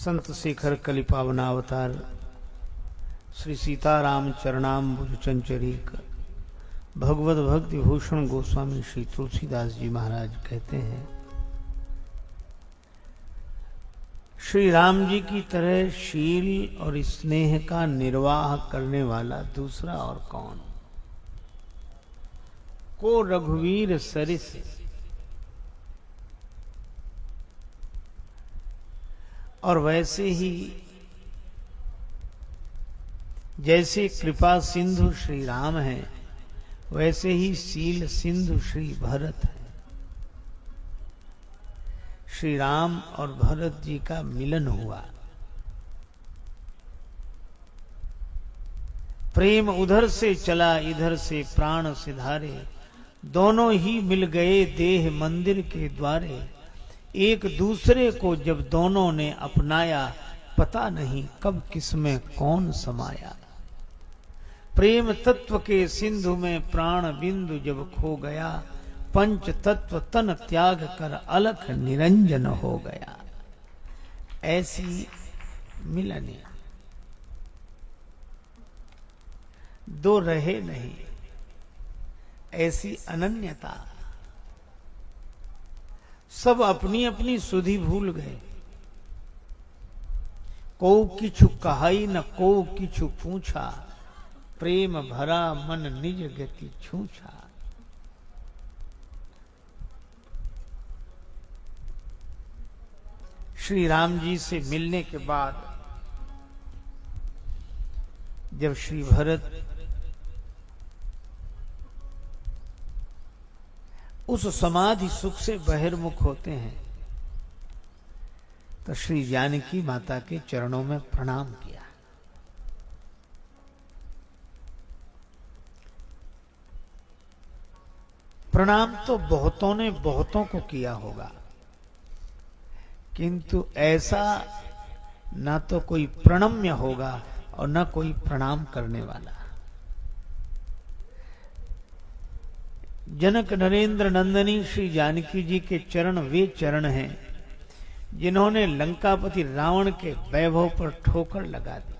संत शेखर कलिपावनावतार श्री सीताराम चरणाम्बुज चंचरीक भगवत भक्ति भूषण गोस्वामी श्री तुलसीदास जी महाराज कहते हैं, श्री राम जी की तरह शील और स्नेह का निर्वाह करने वाला दूसरा और कौन। को रघुवीर सरिस और वैसे ही जैसे कृपा सिंधु श्री राम हैं, वैसे ही शील सिंधु श्री भरत है। श्री राम और भरत जी का मिलन हुआ, प्रेम उधर से चला इधर से प्राण सिधारे, दोनों ही मिल गए देह मंदिर के द्वारे। एक दूसरे को जब दोनों ने अपनाया, पता नहीं कब किसमें कौन समाया। प्रेम तत्व के सिंधु में प्राण बिंदु जब खो गया, पंच तत्व तन त्याग कर अलख निरंजन हो गया। ऐसी मिलने दो रहे नहीं, ऐसी अनन्यता। सब अपनी अपनी सुधि भूल गए, को किछु कहाई न को किछु पूछा, प्रेम भरा मन निज गति छूछा। श्री राम जी से मिलने के बाद जब श्री भरत उस समाधि सुख से बहिर्मुख होते हैं, तो श्री जानकी माता के चरणों में प्रणाम किया। प्रणाम तो बहुतों ने बहुतों को किया होगा, किंतु ऐसा ना तो कोई प्रणम्य होगा और ना कोई प्रणाम करने वाला। जनक नरेंद्र नंदनी श्री जानकी जी के चरण वे चरण हैं जिन्होंने लंकापति रावण के वैभव पर ठोकर लगा दी।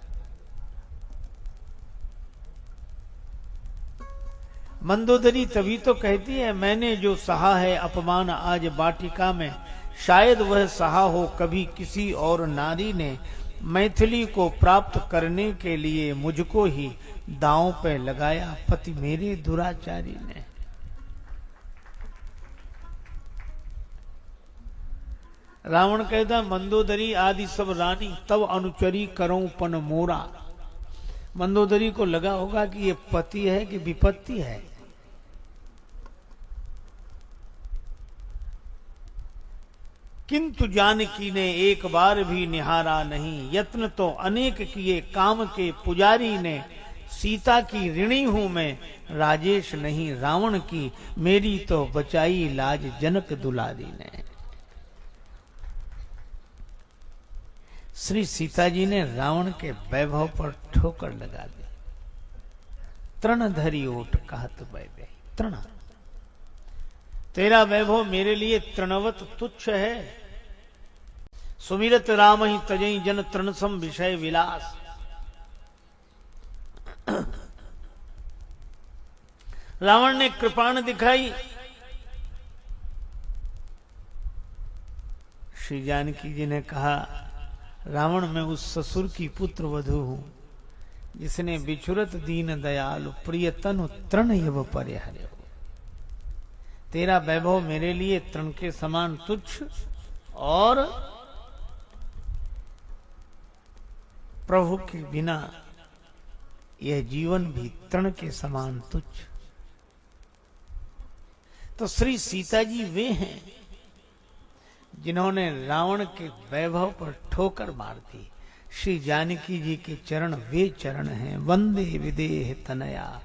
मंदोदरी तभी तो कहती है, मैंने जो सहा है अपमान आज बाटिका में, शायद वह सहा हो कभी किसी और नारी ने। मैथिली को प्राप्त करने के लिए मुझको ही दांव पे लगाया, पति मेरे दुराचारी ने। रावण कहता, मंदोदरी आदि सब रानी तब अनुचरी करूं पन मोरा। मंदोदरी को लगा होगा कि ये पति है कि विपत्ति है। किंतु जानकी ने एक बार भी निहारा नहीं, यत्न तो अनेक किए काम के पुजारी ने। सीता की ऋणी हूं मैं, राजेश नहीं रावण की, मेरी तो बचाई लाज जनक दुलारी ने। श्री सीता जी ने रावण के वैभव पर ठोकर लगा दी। तृण धरी ओट कहत वैभव, तृण तेरा वैभव मेरे लिए तृणवत तुच्छ है। सुमिरत राम ही तजई जन तृण सम विषय विलास। रावण ने कृपाण दिखाई। श्री जानकी जी ने कहा, रावण मैं उस ससुर की पुत्र वधू हूं जिसने बिछुरत दीन दयालु प्रिय तनु तृण यव परिहरे। तेरा वैभव मेरे लिए तृण के समान तुच्छ और प्रभु के बिना यह जीवन भी तृण के समान तुच्छ। तो श्री सीता जी वे हैं जिन्होंने रावण के वैभव पर ठोकर मार दी। श्री जानकी जी के चरण वे चरण हैं, वंदे विदेह तनया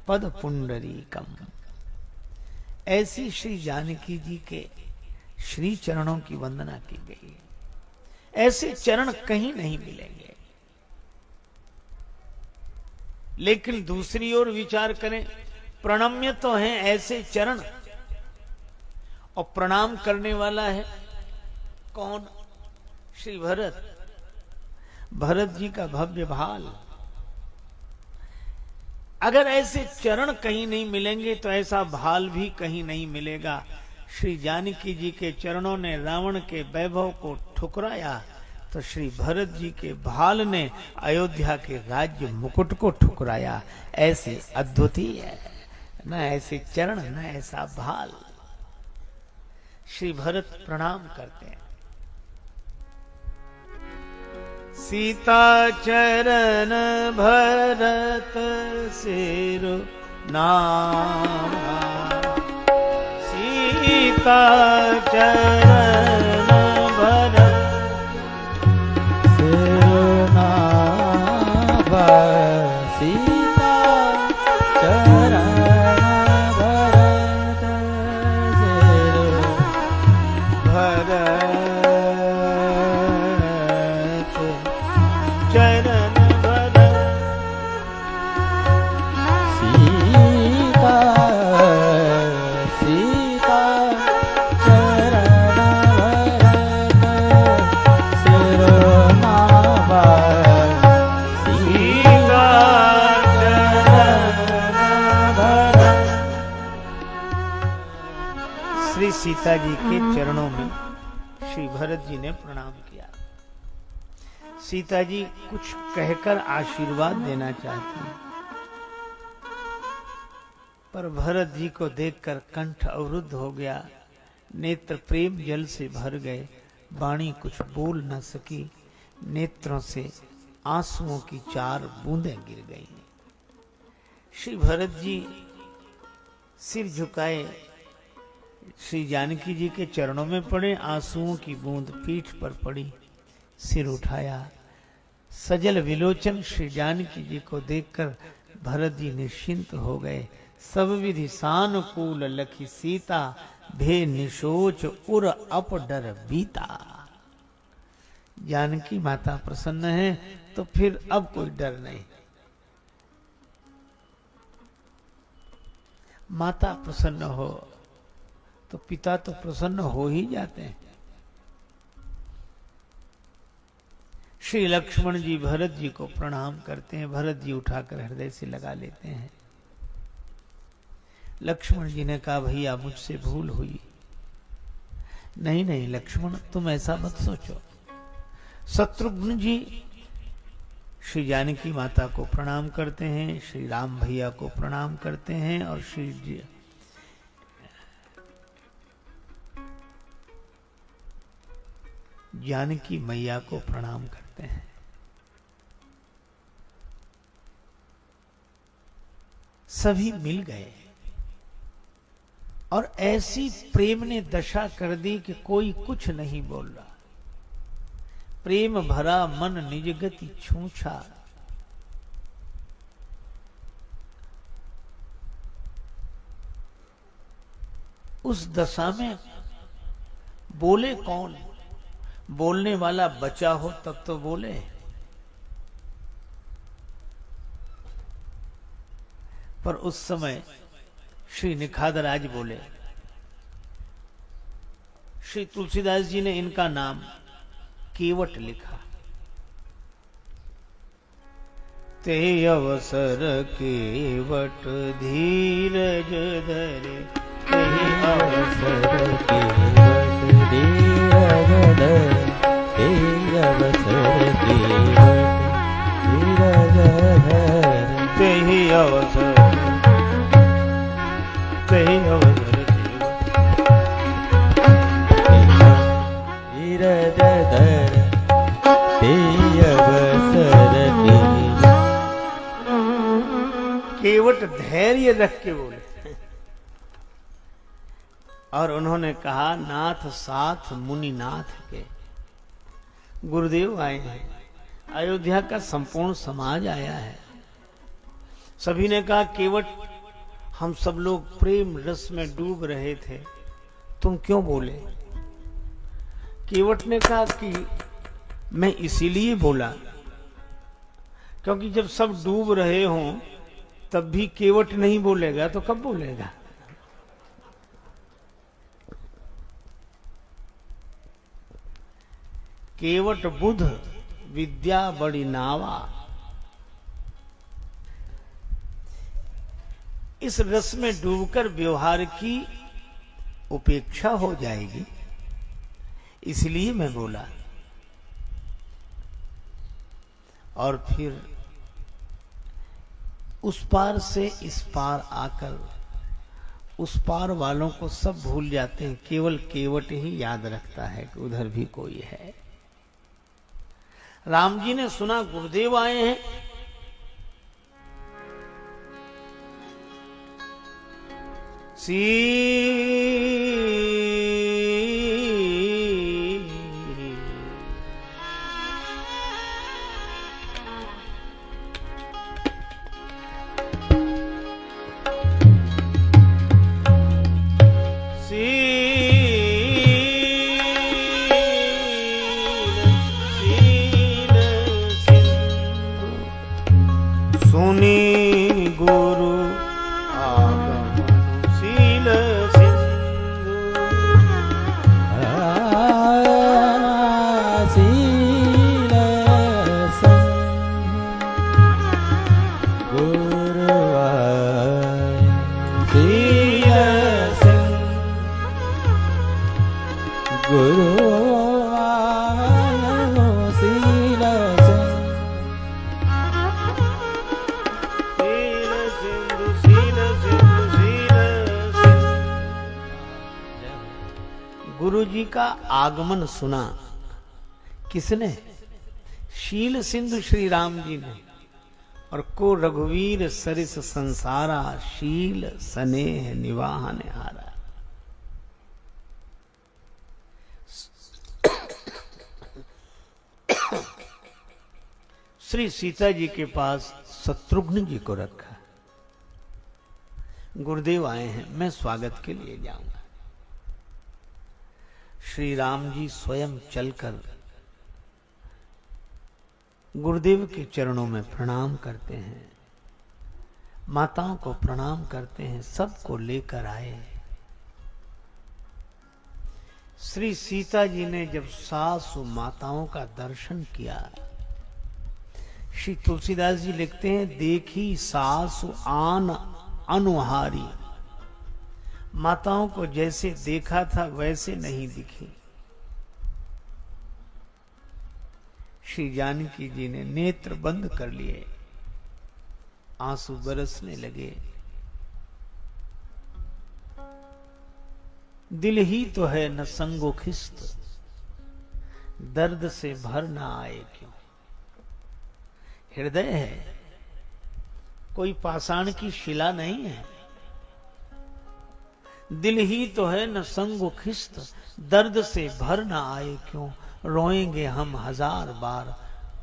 पद पुंडरीकम। ऐसी श्री जानकी जी के श्री चरणों की वंदना की गई। ऐसे चरण कहीं नहीं मिलेंगे। लेकिन दूसरी ओर विचार करें, प्रणम्य तो हैं ऐसे चरण, और प्रणाम करने वाला है कौन? श्री भरत। भरत जी का भव्य भाल। अगर ऐसे चरण कहीं नहीं मिलेंगे तो ऐसा भाल भी कहीं नहीं मिलेगा। श्री जानकी जी के चरणों ने रावण के वैभव को ठुकराया, तो श्री भरत जी के भाल ने अयोध्या के राज्य मुकुट को ठुकराया। ऐसे अद्वितीय है, न ऐसे चरण न ऐसा भाल। श्री भरत प्रणाम करते हैं। सीता चरण भरत सिर नावा, सीता चरण भरत सिर नावा, सीता चरण भरत सिर भरत चरण भरत, सीता सीता चरण भरत सिर नावा, सीता चरण भरत। श्री सीता जी के चरणों में श्री भरत जी ने प्रणाम किया। सीता जी कुछ कहकर आशीर्वाद देना चाहती हैं, पर भरत जी को देखकर कंठ अवरुद्ध हो गया, नेत्र प्रेम जल से भर गए, वाणी कुछ बोल न सकी, नेत्रों से आंसुओं की 4 बूंदें गिर गईं। श्री भरत जी सिर झुकाए, श्री जानकी जी के चरणों में पड़े, आंसुओं की बूंद पीठ पर पड़ी, सिर उठाया, सजल विलोचन श्री जानकी जी को देखकर भरत जी निश्चिंत हो गए। सब विधि सानुकूल लखी सीता, भे निशोच उर अप डर बीता। जानकी माता प्रसन्न है तो फिर अब कोई डर नहीं। माता प्रसन्न हो तो पिता तो प्रसन्न हो ही जाते हैं। श्री लक्ष्मण जी भरत जी को प्रणाम करते हैं, भरत जी उठाकर हृदय से लगा लेते हैं। लक्ष्मण जी ने कहा, भैया मुझसे भूल हुई। नहीं नहीं लक्ष्मण, तुम ऐसा मत सोचो। शत्रुघ्न जी श्री जानकी माता को प्रणाम करते हैं, श्री राम भैया को प्रणाम करते हैं और श्री जी जानकी मैया को प्रणाम करते हैं। सभी मिल गए और ऐसी प्रेम ने दशा कर दी कि कोई कुछ नहीं बोल रहा। प्रेम भरा मन निज गति छूछा, उस दशा में बोले कौन? बोलने वाला बचा हो तब तो बोले। पर उस समय श्री निखादराज बोले। श्री तुलसीदास जी ने इनका नाम केवट लिखा। ते अवसर केवट धीरज धरे, ते अवसर केवट धीरज धरे, ते अवसर केवट धीरज धरे, ते अवसर, ते अवसर धीरज धरे, ते अवसर केवट धैर्य रख के बोले। और उन्होंने कहा, नाथ साथ मुनि नाथ के। गुरुदेव आए हैं, अयोध्या का संपूर्ण समाज आया है। सभी ने कहा, केवट हम सब लोग प्रेम रस में डूब रहे थे, तुम क्यों बोले? केवट ने कहा कि मैं इसीलिए बोला क्योंकि जब सब डूब रहे हों तब भी केवट नहीं बोलेगा तो कब बोलेगा? केवट बुध विद्या बड़ी नावा। इस रस में डूबकर व्यवहार की उपेक्षा हो जाएगी, इसलिए मैं बोला। और फिर उस पार से इस पार आकर उस पार वालों को सब भूल जाते हैं, केवल केवट ही याद रखता है कि उधर भी कोई है। राम जी ने सुना गुरुदेव आए हैं, गुरु जी का आगमन सुना। किसने? शील सिंधु श्री राम जी ने। और को रघुवीर सरिस संसारा, शील स्नेह निवाहन हारा। श्री सीता जी के पास शत्रुघ्न जी को रखा। गुरुदेव आए हैं, मैं स्वागत के लिए जाऊंगा। श्री राम जी स्वयं चलकर गुरुदेव के चरणों में प्रणाम करते हैं, माताओं को प्रणाम करते हैं, सबको लेकर आए। श्री सीता जी ने जब सासु माताओं का दर्शन किया, श्री तुलसीदास जी लिखते हैं, देखी सासु आन अनुहारी। माताओं को जैसे देखा था वैसे नहीं दिखी। श्री जानकी जी ने नेत्र बंद कर लिए, आंसू बरसने लगे। दिल ही तो है न संगो खिस्त, दर्द से भर ना आए क्यों। हृदय है, कोई पाषाण की शिला नहीं है। दिल ही तो है न संगो खिस्त, दर्द से भर ना आए क्यों। रोएंगे हम हजार बार,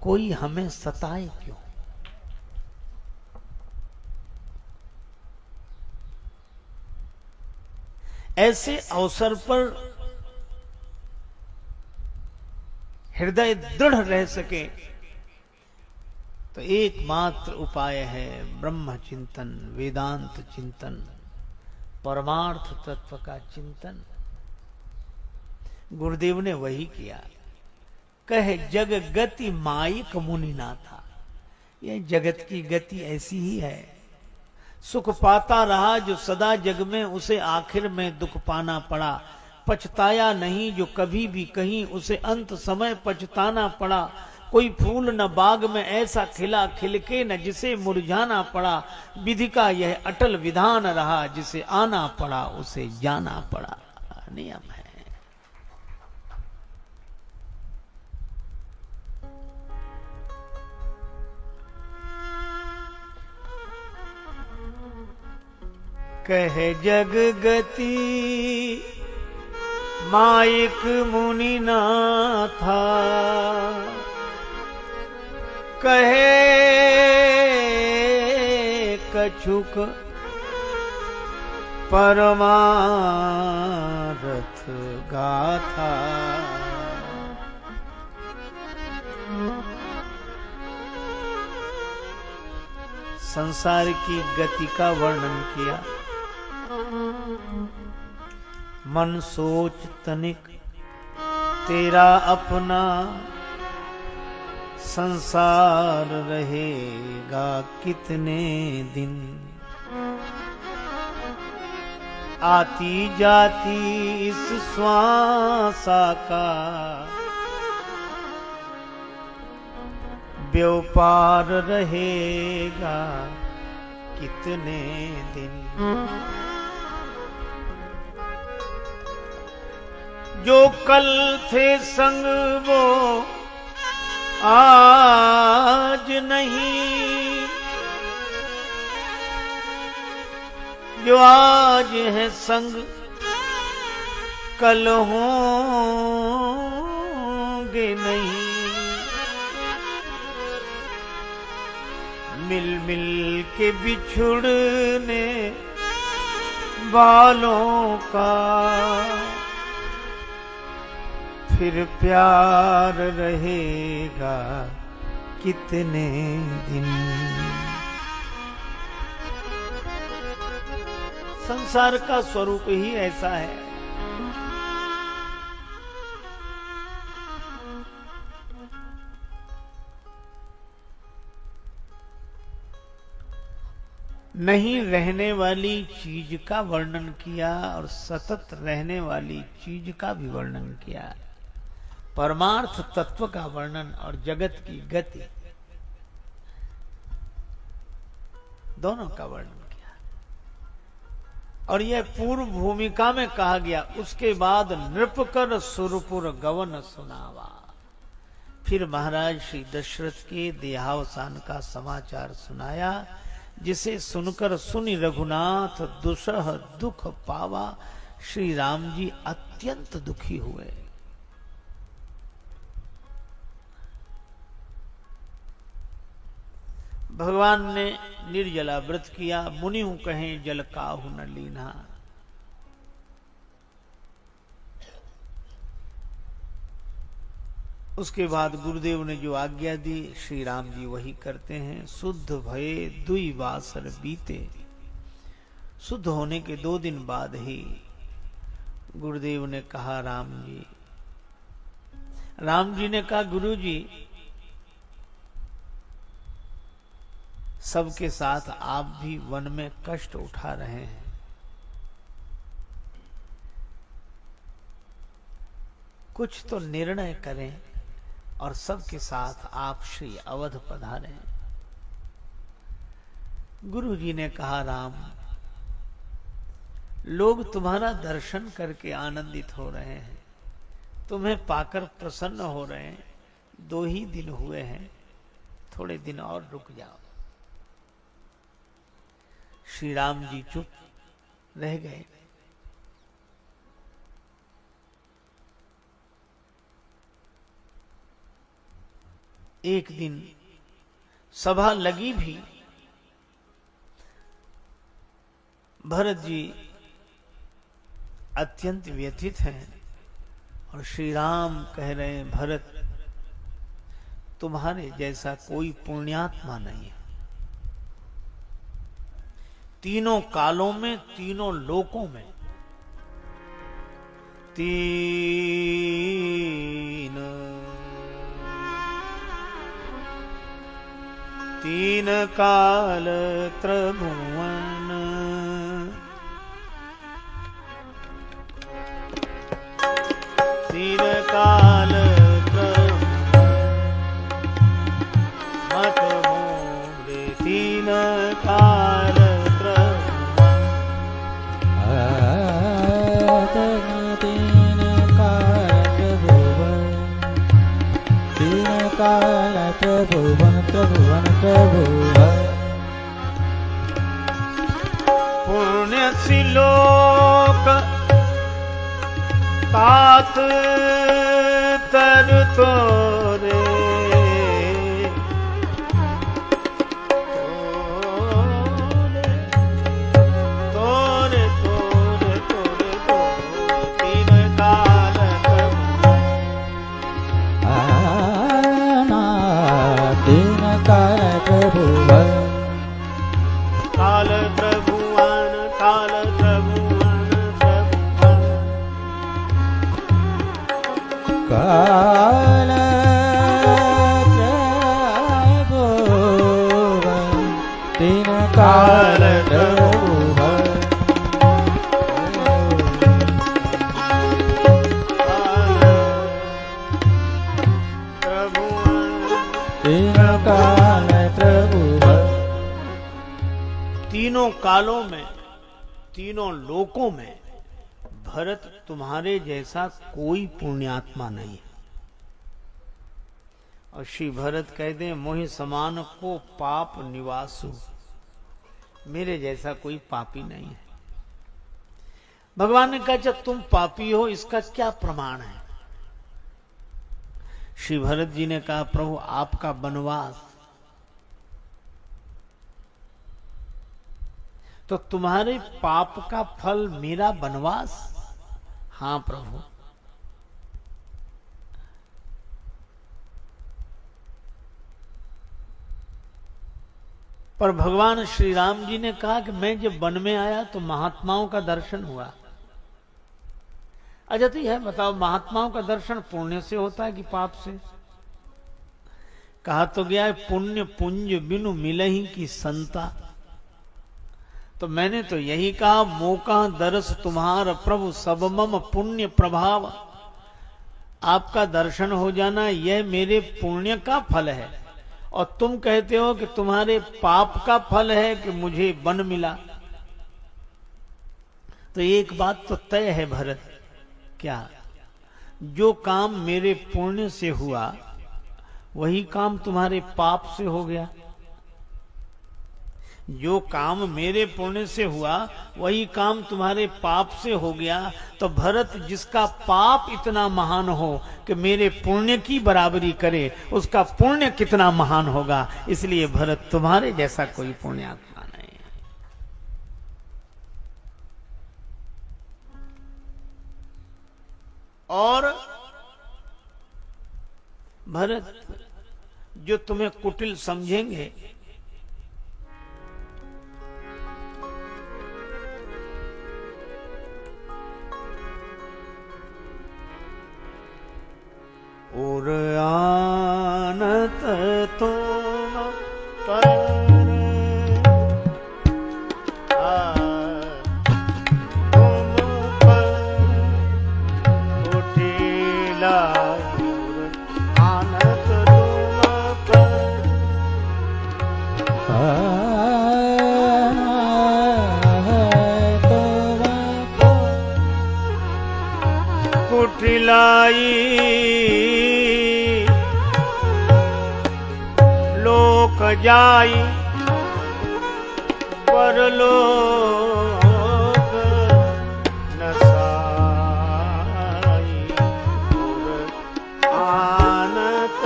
कोई हमें सताए क्यों। ऐसे अवसर पर हृदय दृढ़ रह सके तो एकमात्र उपाय है ब्रह्म चिंतन, वेदांत चिंतन, परमार्थ तत्व का चिंतन। गुरुदेव ने वही किया। कहे जग गति माइक मुनि ना था। यह जगत की गति ऐसी ही है। सुख पाता रहा जो सदा जग में, उसे आखिर में दुख पाना पड़ा। पछताया नहीं जो कभी भी कहीं, उसे अंत समय पछताना पड़ा। कोई फूल न बाग में ऐसा खिला, खिलके न जिसे मुरझाना पड़ा। विधि का यह अटल विधान रहा, जिसे आना पड़ा उसे जाना पड़ा। नियम है। कहे जग गति माइक मुनि ना था। कहे कछुक परमारथ गाथा। संसार की गति का वर्णन किया। मन सोच तनिक तेरा अपना, संसार रहेगा कितने दिन, आती जाती इस श्वासा का व्यापार रहेगा कितने दिन। जो कल थे संग वो आज नहीं, जो आज है संग कल होंगे नहीं। मिल मिल के बिछुड़ने वालों का फिर प्यार रहेगा कितने दिन। संसार का स्वरूप ही ऐसा है। नहीं रहने वाली चीज का वर्णन किया और सतत रहने वाली चीज का भी वर्णन किया। परमार्थ तत्व का वर्णन और जगत की गति दोनों का वर्णन किया। और यह पूर्व भूमिका में कहा गया। उसके बाद नृपकर सुरपुर गवन सुनावा। फिर महाराज श्री दशरथ के देहावसान का समाचार सुनाया, जिसे सुनकर सुनि रघुनाथ दुसह दुख पावा। श्री राम जी अत्यंत दुखी हुए। भगवान ने निर्जला व्रत किया। मुनियों कहें जल काहू न लीना। उसके बाद गुरुदेव ने जो आज्ञा दी श्री राम जी वही करते हैं। शुद्ध भये दुई वासर बीते। शुद्ध होने के 2 दिन बाद ही गुरुदेव ने कहा राम जी ने कहा गुरु जी, सबके साथ आप भी वन में कष्ट उठा रहे हैं। कुछ तो निर्णय करें और सबके साथ आप श्री अवध पधारें। गुरु जी ने कहा राम, लोग तुम्हारा दर्शन करके आनंदित हो रहे हैं, तुम्हें पाकर प्रसन्न हो रहे हैं। 2 ही दिन हुए हैं, थोड़े दिन और रुक जाओ। श्री राम जी चुप रह गए। एक दिन सभा लगी भी। भरत जी अत्यंत व्यथित हैं और श्री राम कह रहे हैं, भरत तुम्हारे जैसा कोई पुण्यात्मा नहीं है। तीनों कालों में, तीनों लोकों में, तीन काल त्रिभुवन, तीन काल मत मोरे, तीन काल काल त्रिभुवन त्रिभुवन त्रिभुवन। पुण्य सिलोक तात तर तोरे, तोरे तोरे तोरे तोरे तीन काल काल त्रिभुवन, काल त्रिभुवन, काल त्रिभुवन त्रिभुवन। काल काल प्रभु है। तीन काल प्रभु है। तीनों कालों में, तीनों लोकों में भरत तुम्हारे जैसा कोई पुण्यात्मा नहीं है। और श्री भरत कहते हैं मोहि समान को पाप निवासु, मेरे जैसा कोई पापी नहीं है। भगवान ने कहा जब तुम पापी हो इसका क्या प्रमाण है? श्री भरत जी ने कहा प्रभु आपका वनवास, तो तुम्हारे पाप का फल मेरा वनवास? हाँ प्रभु। पर भगवान श्री राम जी ने कहा कि मैं जब वन में आया तो महात्माओं का दर्शन हुआ। अच्छा तो यह बताओ महात्माओं का दर्शन पुण्य से होता है कि पाप से? कहा तो गया है पुण्य पुंज बिनु मिलहि की संता। तो मैंने तो यही कहा मौका दर्श तुम्हार प्रभु सब मम पुण्य प्रभाव। आपका दर्शन हो जाना यह मेरे पुण्य का फल है, और तुम कहते हो कि तुम्हारे पाप का फल है कि मुझे वन मिला। तो एक बात तो तय है भरत, क्या जो काम मेरे पुण्य से हुआ वही काम तुम्हारे पाप से हो गया? जो काम मेरे पुण्य से हुआ वही काम तुम्हारे पाप से हो गया। तो भरत जिसका पाप इतना महान हो कि मेरे पुण्य की बराबरी करे, उसका पुण्य कितना महान होगा। इसलिए भरत तुम्हारे जैसा कोई पुण्यात्मा नहीं है। और भरत जो तुम्हें कुटिल समझेंगे, और आनत तुम पर तुम पर कुटिला, आनत तुम पर कुटिलाई लोक जाई परलोक नसाई, आनत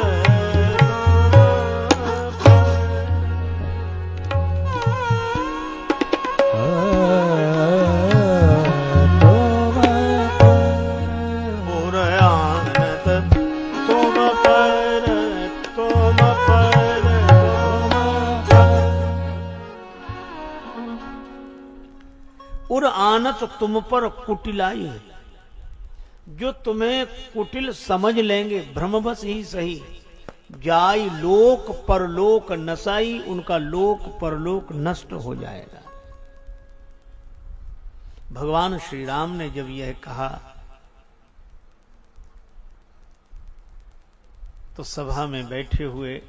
आनत तुम पर कुटिलाई है। जो तुम्हें कुटिल समझ लेंगे भ्रमवश ही सही, जाई लोक परलोक नसाई, उनका लोक परलोक नष्ट हो जाएगा। भगवान श्री राम ने जब यह कहा तो सभा में बैठे हुए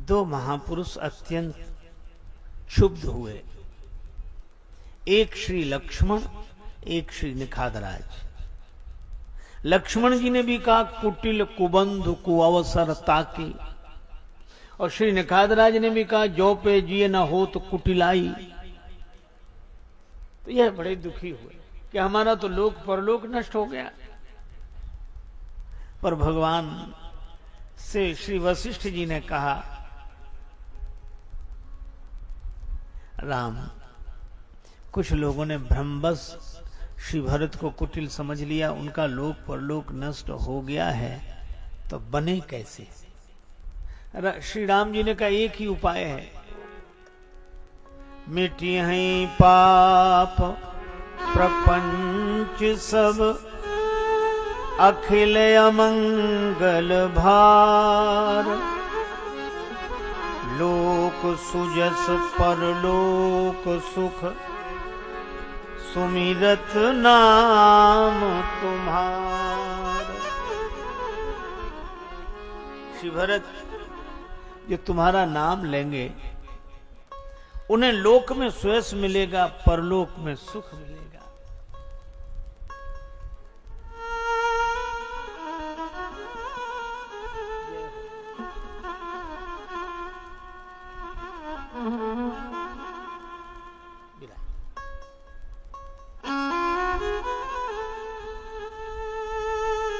दो महापुरुष अत्यंत क्षुब्ध हुए। एक श्री लक्ष्मण, एक श्री निखादराज। लक्ष्मण जी ने भी कहा कुटिल कुबंधु कुअवसर ताकी, और श्री निखादराज ने भी कहा जो पे जिए न हो तो कुटिलाई। तो यह बड़े दुखी हुए कि हमारा तो लोक परलोक नष्ट हो गया। पर भगवान से श्री वशिष्ठ जी ने कहा राम, कुछ लोगों ने भ्रमवश श्री भरत को कुटिल समझ लिया, उनका लोक परलोक नष्ट हो गया है, तो बने कैसे? श्री राम जी ने कहा एक ही उपाय है, मिटी हैं पाप प्रपंच सब, अखिल अमंगल भार, लोक सुजस परलोक सुख सुमिरत नाम तुम्हारा। श्री भरत, जो तुम्हारा नाम लेंगे उन्हें लोक में सुयश मिलेगा, परलोक में सुख मिलेगा।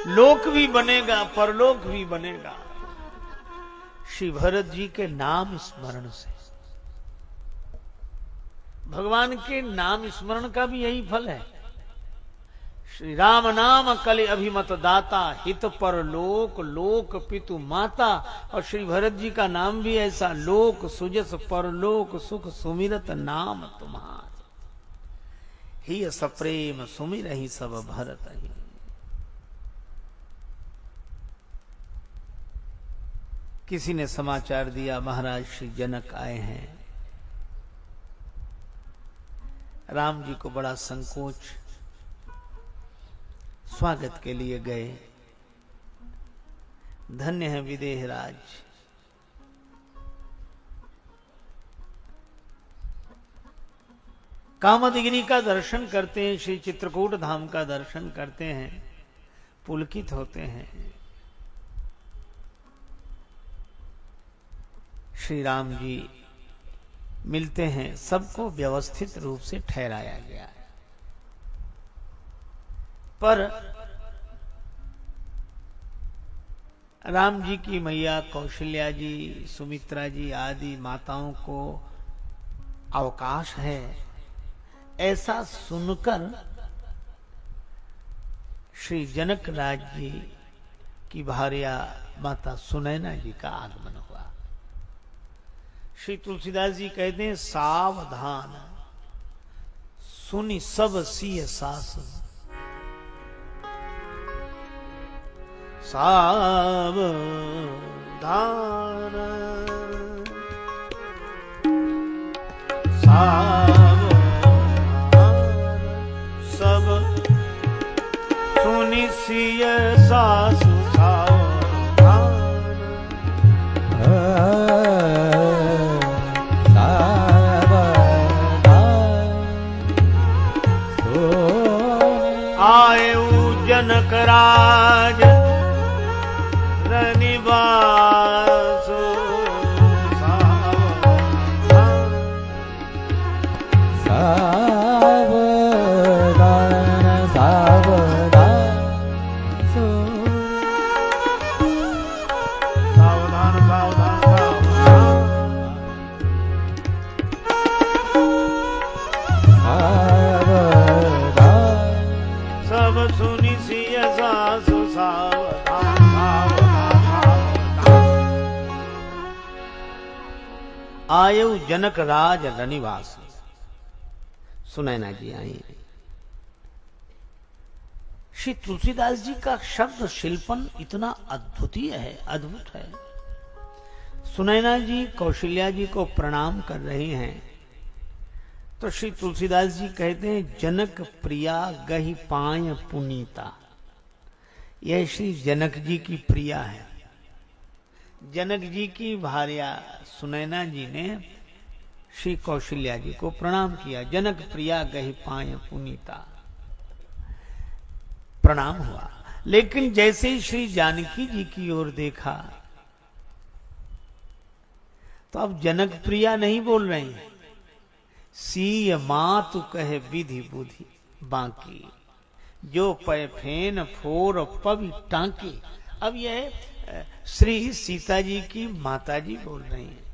लोक भी बनेगा, परलोक भी बनेगा श्री भरत जी के नाम स्मरण से। भगवान के नाम स्मरण का भी यही फल है। श्री राम नाम कलि अभिमत दाता, हित पर लोक लोक पितु माता। और श्री भरत जी का नाम भी ऐसा, लोक सुजस परलोक सुख सुमिरत नाम तुम्हार। ही सप्रेम सुमिर ही सब भरत ही। किसी ने समाचार दिया महाराज श्री जनक आए हैं। राम जी को बड़ा संकोच, स्वागत के लिए गए। धन्य है विदेह राज। कामदगिरी का दर्शन करते हैं, श्री चित्रकूट धाम का दर्शन करते हैं, पुलकित होते हैं। श्री राम जी मिलते हैं, सबको व्यवस्थित रूप से ठहराया गया है। पर राम जी की मैया कौशल्या जी, सुमित्रा जी आदि माताओं को अवकाश है, ऐसा सुनकर श्री जनक राज जी की भार्या माता सुनैना जी का आगमन हुआ। श्री तुलसीदास जी कहते हैं, सावधान सुनी सब सिय सास। सावधान सावधान सब सुनी सिय सास। जनक राज रनिवास सावधान सावधान सावधान सब सुनी सिय सासु सावधान आयु जनक राज रनिवास। सुनैना जी आई। श्री तुलसीदास जी का शब्द शिल्पन इतना अद्भुतीय है, अद्भुत है। सुनैना जी कौशल्या जी को प्रणाम कर रही हैं तो श्री तुलसीदास जी कहते हैं, जनक प्रिया गहि पाय पुनीता। यह श्री जनक जी की प्रिया है। जनक जी की भार्या सुनैना जी ने श्री कौशल्या जी को प्रणाम किया। जनक प्रिया गहि पाय पुनीता, प्रणाम हुआ। लेकिन जैसे ही श्री जानकी जी की ओर देखा तो अब जनक प्रिया नहीं बोल रही हैं। सीय मातु कहे विधि बुद्धि बाकी, जो पै फेन फोर पवि टांकी। अब यह श्री सीता जी की माता जी बोल रही हैं।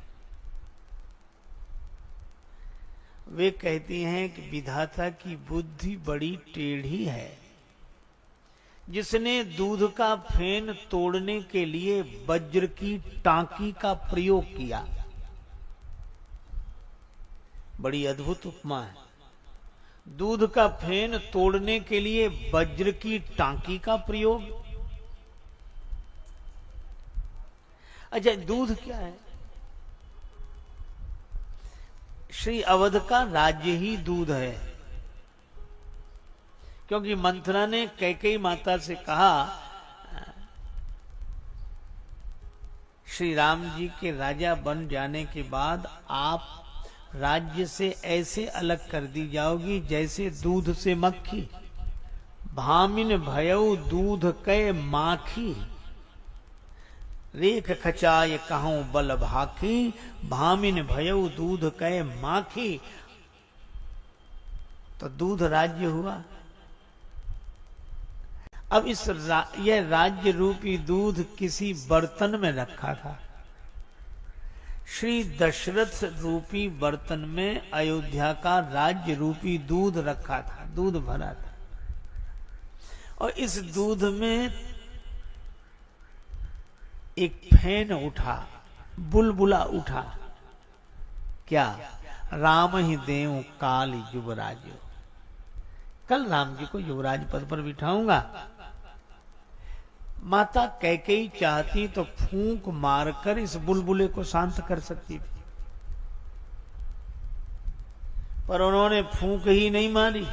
वे कहती हैं कि विधाता की बुद्धि बड़ी टेढ़ी है। जिसने दूध का फेन तोड़ने के लिए वज्र की टांकी का प्रयोग किया, बड़ी अद्भुत उपमा है। दूध का फेन तोड़ने के लिए वज्र की टांकी का प्रयोग। अच्छा, दूध क्या है? श्री अवध का राज्य ही दूध है, क्योंकि मंथरा ने कैकेयी माता से कहा, श्री राम जी के राजा बन जाने के बाद आप राज्य से ऐसे अलग कर दी जाओगी जैसे दूध से मक्खी। भामिन भयऊ दूध कै माखी, रेख खचाय कहूं बल भाकी, भामिन भयऊ दूध कै माखी। तो दूध राज्य हुआ। अब यह राज्य रूपी दूध किसी बर्तन में रखा था। श्री दशरथ रूपी बर्तन में अयोध्या का राज्य रूपी दूध रखा था, दूध भरा था। और इस दूध में एक फैन उठा, बुलबुला उठा। क्या? राम ही देव काल युवराज, कल राम जी को युवराज पद पर बिठाऊंगा। माता कैकेयी चाहती तो फूंक मारकर इस बुलबुले को शांत कर सकती थी, पर उन्होंने फूंक ही नहीं मारी।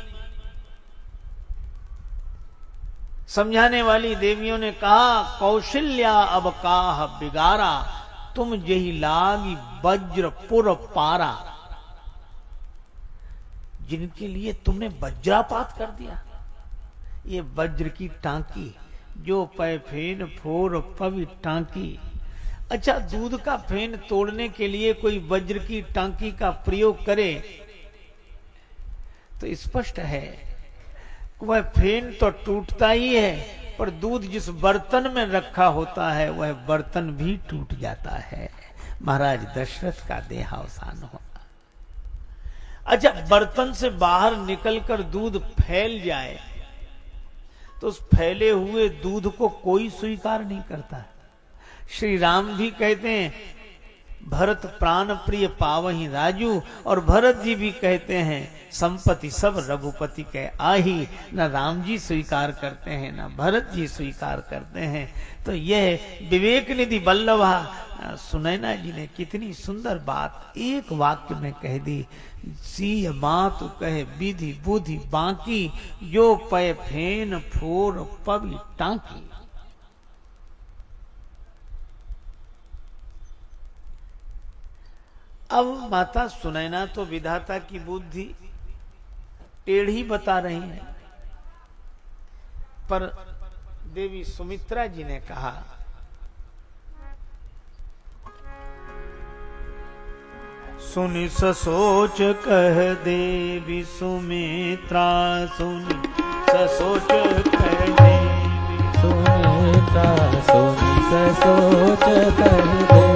समझाने वाली देवियों ने कहा, कौशल्या अब काह बिगारा, तुम जही लागी वज्रपुर पारा। जिनके लिए तुमने वज्रापात कर दिया, ये वज्र की टांकी, जो पै फेन फोर पवि टांकी। अच्छा, दूध का फेन तोड़ने के लिए कोई वज्र की टांकी का प्रयोग करे तो स्पष्ट है वह फेन तो टूटता ही है, पर दूध जिस बर्तन में रखा होता है वह बर्तन भी टूट जाता है। महाराज दशरथ का देहावसान होना। अच्छा, बर्तन से बाहर निकलकर दूध फैल जाए तो उस फैले हुए दूध को कोई स्वीकार नहीं करता। श्री राम भी कहते हैं, भरत प्राण प्रिय पावही राजू, और भरत जी भी कहते हैं, संपत्ति सब रघुपति के आही। न राम जी स्वीकार करते हैं न भरत जी स्वीकार करते हैं। तो यह विवेक निधि बल्लभा सुनैना जी ने कितनी सुंदर बात एक वाक्य में कह दी। सीय मातु कहे विधि बुद्धि बाकी, जो पय फेन फोर पवि टांकी। अब माता सुनैना तो विधाता की बुद्धि टेढ़ी बता रही है, पर देवी सुमित्रा जी ने कहा, सुनि ससोच कह देवी सुमित्रा, सुनि ससोच कह देवी सुमित्रा, सुनि ससोच कह देवी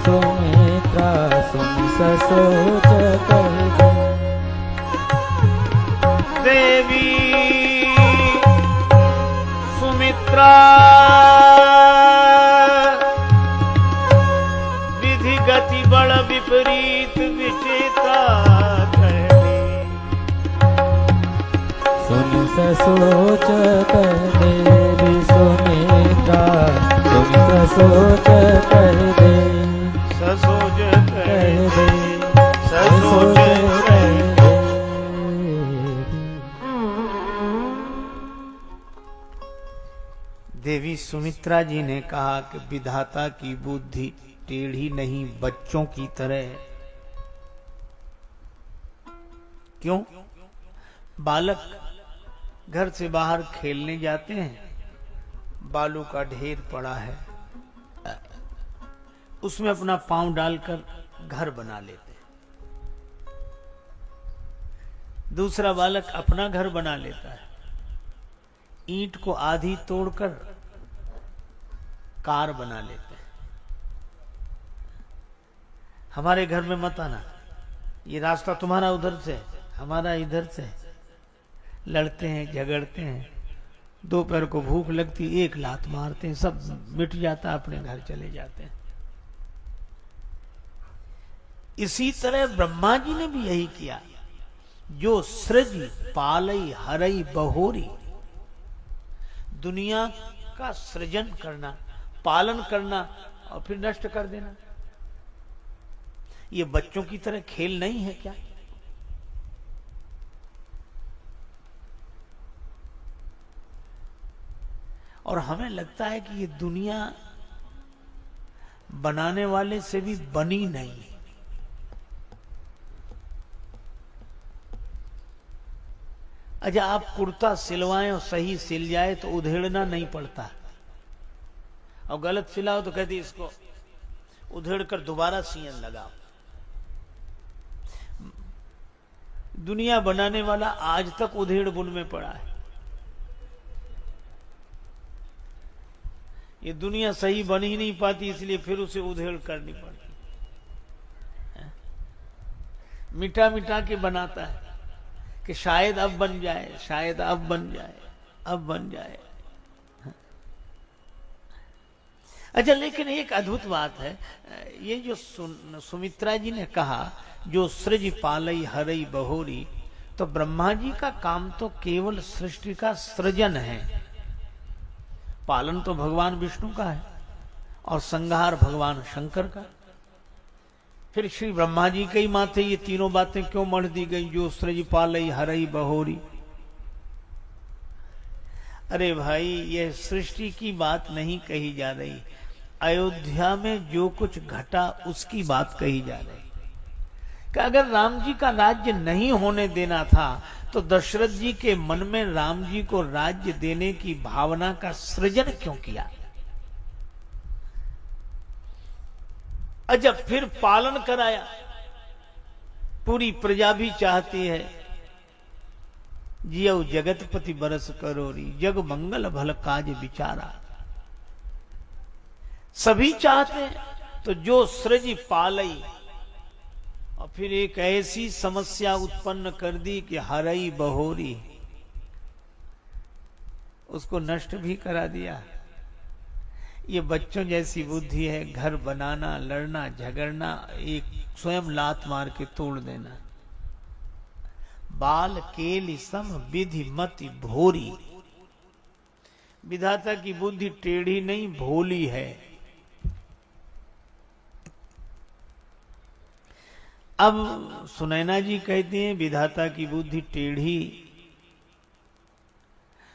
सुमित्रा, सुनि ससोच कह देवी सुमित्रा, विधि गति बड़ विपरीत विचेता कहती। सुनि ससोच कह देवी सुमित्रा, सुनि ससोच कह देवी ससोच कह दे, ससोच कह दे। देवी सुमित्रा जी ने कहा कि विधाता की बुद्धि टेढ़ी नहीं, बच्चों की तरह है। क्यों? बालक घर से बाहर खेलने जाते हैं, बालू का ढेर पड़ा है, उसमें अपना पांव डालकर घर बना लेते हैं। दूसरा बालक अपना घर बना लेता है, ईंट को आधी तोड़कर कार बना लेते हैं। हमारे घर में मत आना, ये रास्ता तुम्हारा उधर से, हमारा इधर से। लड़ते हैं, झगड़ते हैं, दोपहर को भूख लगती, एक लात मारते हैं, सब मिट जाता, अपने घर चले जाते हैं। इसी तरह ब्रह्मा जी ने भी यही किया। जो सृज पालई हरई बहोरी, दुनिया का सृजन करना, पालन करना और फिर नष्ट कर देना, ये बच्चों की तरह खेल नहीं है क्या? और हमें लगता है कि ये दुनिया बनाने वाले से भी बनी नहीं। अच्छा, आप कुर्ता सिलवाएं और सही सिल जाए तो उधेड़ना नहीं पड़ता, और गलत सिलाओ तो कहती इसको उधेड़ कर दोबारा सियन लगाओ। दुनिया बनाने वाला आज तक उधेड़ बुन में पड़ा है। ये दुनिया सही बन ही नहीं पाती, इसलिए फिर उसे उधेड़ करनी पड़ती है। मिटा मिटा के बनाता है कि शायद अब बन जाए, शायद अब बन जाए, अब बन जाए। अच्छा, लेकिन एक अद्भुत बात है, ये जो सुमित्रा जी ने कहा जो सृज पालई हरई बहोरी, तो ब्रह्मा जी का काम तो केवल सृष्टि का सृजन है, पालन तो भगवान विष्णु का है और संहार भगवान शंकर का। फिर श्री ब्रह्मा जी के ही माथे ये तीनों बातें क्यों मढ़ दी गई, जो सृज पालई हरई बहोरी? अरे भाई, यह सृष्टि की बात नहीं कही जा रही, अयोध्या में जो कुछ घटा उसकी बात कही जा रही। कि अगर राम जी का राज्य नहीं होने देना था तो दशरथ जी के मन में राम जी को राज्य देने की भावना का सृजन क्यों किया? अच्छा, फिर पालन कराया। पूरी प्रजा भी चाहती है जियो जगतपति बरस करोरी, जग मंगल भल काज विचारा। सभी चाहते हैं, तो जो सृज पालई, और फिर एक ऐसी समस्या उत्पन्न कर दी कि हरई बहोरी, उसको नष्ट भी करा दिया। ये बच्चों जैसी बुद्धि है, घर बनाना, लड़ना झगड़ना, एक स्वयं लात मार के तोड़ देना। बाल केली सम विधि मति भोरी, विधाता की बुद्धि टेढ़ी नहीं भोली है। अब सुनैना जी कहती हैं विधाता की बुद्धि टेढ़ी,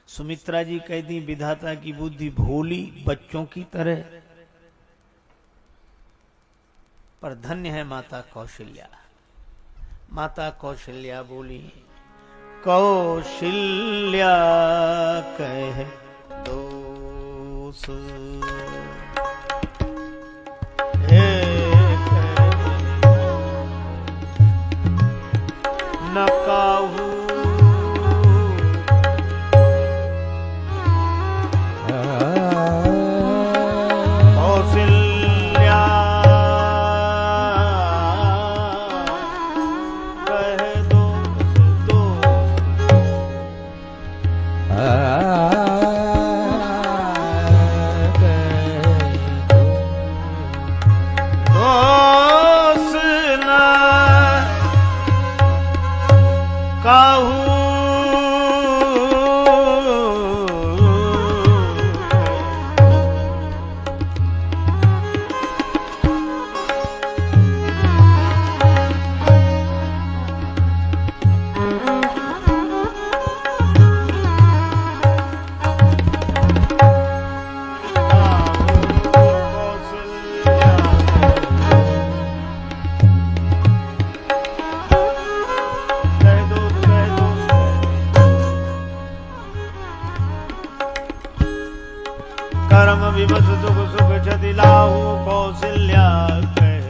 सुमित्रा जी कहती हैं विधाता की बुद्धि भोली, बच्चों की तरह। पर धन्य है माता कौशल्या। माता कौशल्या बोली, कौशल्या कह दोष न काहू, कौशल्या कह दो काहू। कर्म विवश दुख सुख क्षति लाहू, कौशल्या कह,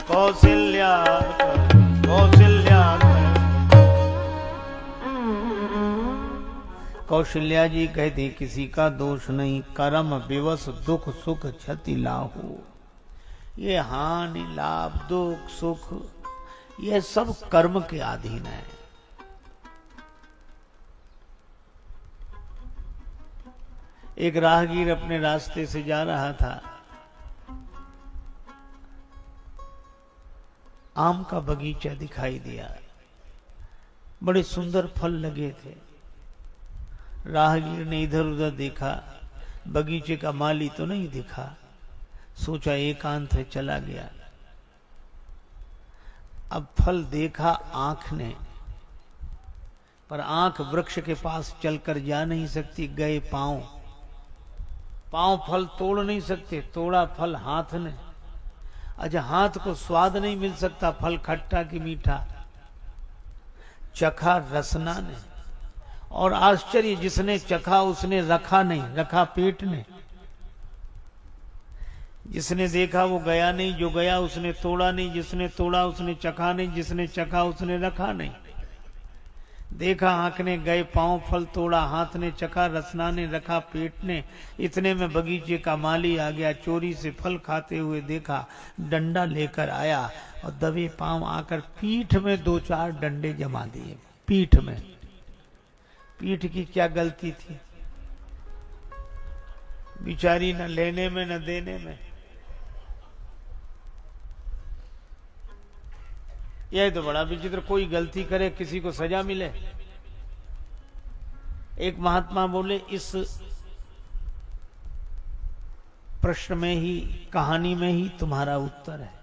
कौशल्या कह, कौशल्या कह। कौशल्या जी कहती किसी का दोष नहीं, कर्म विवश दुख सुख क्षति लाहू। ये हानि लाभ दुख सुख ये सब कर्म के अधीन है। एक राहगीर अपने रास्ते से जा रहा था, आम का बगीचा दिखाई दिया, बड़े सुंदर फल लगे थे। राहगीर ने इधर उधर देखा, बगीचे का माली तो नहीं दिखा, सोचा एकांत है, चला गया। अब फल देखा आंख ने, पर आंख वृक्ष के पास चलकर जा नहीं सकती, गए पांव। पांव फल तोड़ नहीं सकते, तोड़ा फल हाथ ने। अच्छा, हाथ को स्वाद नहीं मिल सकता, फल खट्टा कि मीठा, चखा रसना ने। और आश्चर्य, जिसने चखा उसने रखा नहीं, रखा पेट ने। जिसने देखा वो गया नहीं, जो गया उसने तोड़ा नहीं, जिसने तोड़ा उसने चखा नहीं, जिसने चखा उसने रखा नहीं। देखा आंख ने, गए पांव, फल तोड़ा हाथ ने, चखा रसना ने, रखा पेट ने। इतने में बगीचे का माली आ गया, चोरी से फल खाते हुए देखा, डंडा लेकर आया और दबे पांव आकर पीठ में 2-4 डंडे जमा दिए। पीठ में, पीठ की क्या गलती थी बिचारी, न लेने में न देने में। यह तो बड़ा विचित्र, कोई गलती करे किसी को सजा मिले। एक महात्मा बोले, इस प्रश्न में ही, कहानी में ही तुम्हारा उत्तर है।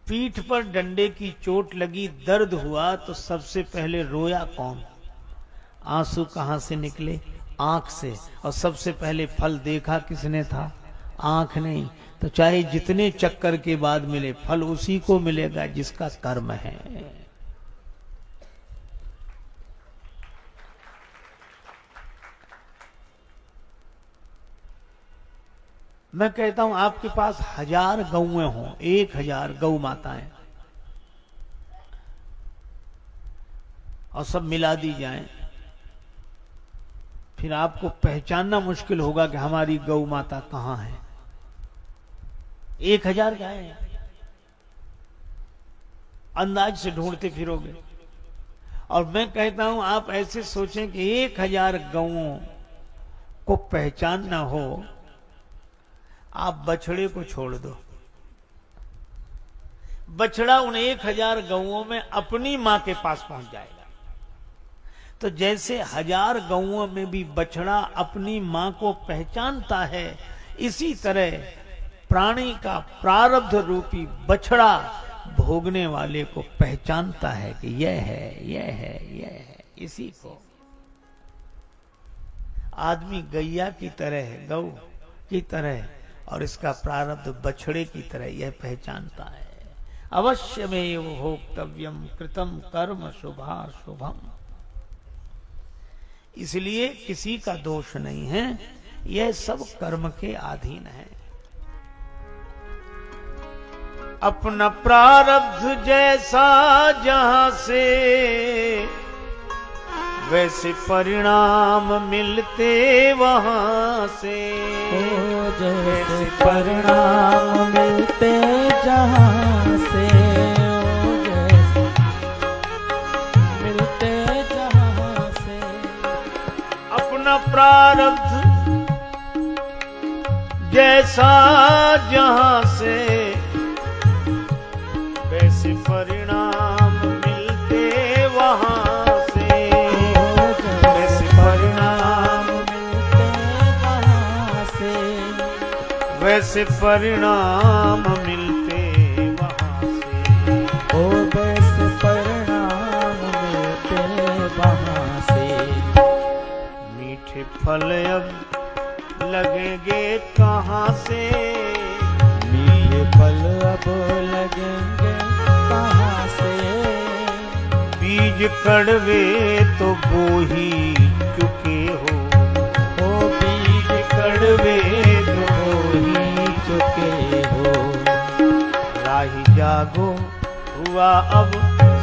पीठ पर डंडे की चोट लगी, दर्द हुआ तो सबसे पहले रोया कौन? आंसू कहां से निकले? आंख से। और सबसे पहले फल देखा किसने था? आंख नहीं। तो चाहे जितने चक्कर के बाद मिले, फल उसी को मिलेगा जिसका कर्म है। मैं कहता हूं आपके पास 1000 गौएं हों, 1000 गौ माताएं, और सब मिला दी जाएं, फिर आपको पहचानना मुश्किल होगा कि हमारी गौ माता कहां है। 1000 गाय अंदाज से ढूंढते फिरोगे। और मैं कहता हूं आप ऐसे सोचें कि 1000 गौओं को पहचानना हो, आप बछड़े को छोड़ दो। बछड़ा उन 1000 गौओं में अपनी मां के पास पहुंच जाएगा। तो जैसे 1000 गौओं में भी बछड़ा अपनी मां को पहचानता है, इसी तरह प्राणी का प्रारब्ध रूपी बछड़ा भोगने वाले को पहचानता है कि यह है, यह है, यह है। इसी को आदमी गैया की तरह है, गौ की तरह, और इसका प्रारब्ध बछड़े की तरह यह पहचानता है। अवश्य में वो भोक्तव्यम कृतम कर्म शुभाशुभम। इसलिए किसी का दोष नहीं है, यह सब कर्म के अधीन है। अपना प्रारब्ध जैसा जहां से, वैसे परिणाम मिलते वहां से। जैसे परिणाम मिलते जहां से, जैसे मिलते जहां से। अपना प्रारब्ध जैसा जहां से, वैसे परिणाम मिलते वहां से। वैसे परिणाम मिलते वहां से, वैसे परिणाम मिलते वहां से। ओ वैसे परिणाम मिलते वहां से। मीठे फल अब लगेंगे कहां से? मीठे फल अब लगेंगे कहां से? बीज कड़वे तो बो ही चुके हो। ओ बीज कड़वे तो बो ही चुके हो। राही जागो, हुआ अब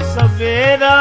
सवेरा